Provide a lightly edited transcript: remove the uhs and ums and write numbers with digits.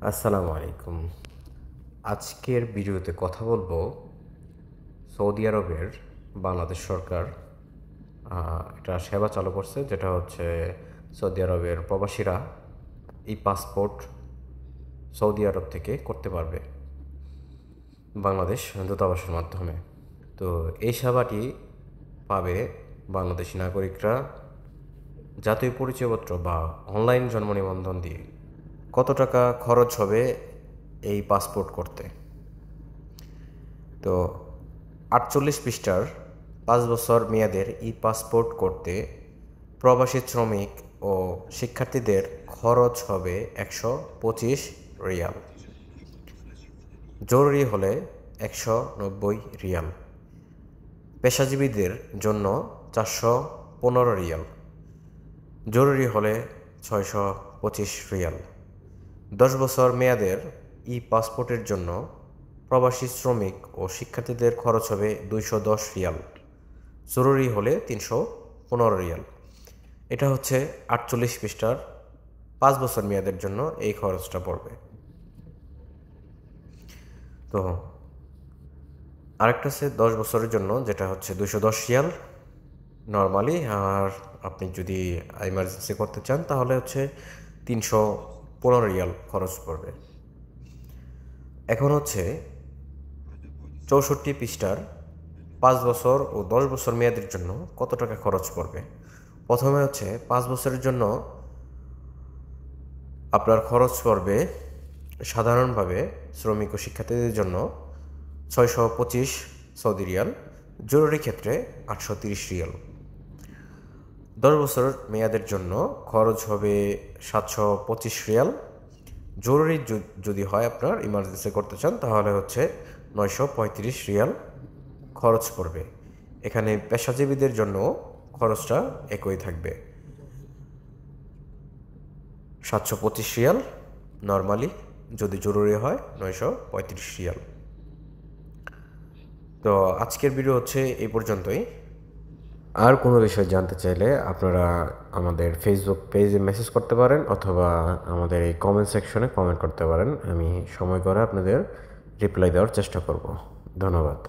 আসসালামু আলাইকুম। আজকের ভিডিওতে কথা বলবো সৌদি আরবের বাংলাদেশ সরকার একটা সেবা চালু করছে, যেটা হচ্ছে সৌদি আরবের প্রবাসীরা এই পাসপোর্ট সৌদি আরব থেকে করতে পারবে বাংলাদেশ দূতাবাসের মাধ্যমে। তো এই সেবাটি পাবে বাংলাদেশি নাগরিকরা জাতীয় পরিচয়পত্র বা অনলাইন জন্ম নিবন্ধন দিয়ে। কত টাকা খরচ হবে এই পাসপোর্ট করতে? তো 48 পৃষ্ঠার 5 বছর মেয়াদের ই পাসপোর্ট করতে প্রবাসী শ্রমিক ও শিক্ষার্থীদের খরচ হবে 125 রিয়াল, জরুরি হলে 190 রিয়াল, পেশাজীবীদের জন্য 415 রিয়াল, জরুরি হলে 625 রিয়াল। 10 বছর মেয়াদের ই পাসপোর্টের জন্য প্রবাসী শ্রমিক ও শিক্ষার্থীদের খরচ হবে 210 রিয়াল, জরুরি হলে 315 রিয়াল। এটা হচ্ছে 48 পৃষ্ঠার 5 বছর মেয়াদের জন্য এই খরচটা পড়বে। তো আরেকটা আছে 10 বছরের জন্য, যেটা হচ্ছে 210 রিয়াল নর্মালি, আর আপনি যদি ইমার্জেন্সি করতে চান তাহলে হচ্ছে 315 রিয়াল খরচ পড়বে। এখন হচ্ছে 64 পৃষ্ঠার 5 বছর ও 10 বছর মেয়াদের জন্য কত টাকা খরচ পড়বে। প্রথমে হচ্ছে 5 বছরের জন্য আপনার খরচ পড়বে সাধারণভাবে শ্রমিক ও শিক্ষার্থীদের জন্য 625 সৌদি রিয়াল, জরুরি ক্ষেত্রে 830 রিয়াল। 10 বছর মেয়াদের জন্য খরচ হবে 725 রিয়াল, জরুরি যদি হয় আপনার ইমার্জেন্সি করতে চান তাহলে হচ্ছে 935 রিয়াল খরচ পড়বে। এখানে পেশাজীবীদের জন্য খরচটা একই থাকবে, 725 রিয়াল নর্মালি, যদি জরুরি হয় 935 রিয়াল। তো আজকের ভিডিও হচ্ছে এই পর্যন্তই। আর কোনো বিষয় জানতে চাইলে আপনারা আমাদের ফেসবুক পেজে মেসেজ করতে পারেন অথবা আমাদের এই কমেন্ট সেকশনে কমেন্ট করতে পারেন। আমি সময় করে আপনাদের রিপ্লাই দেওয়ার চেষ্টা করব। ধন্যবাদ।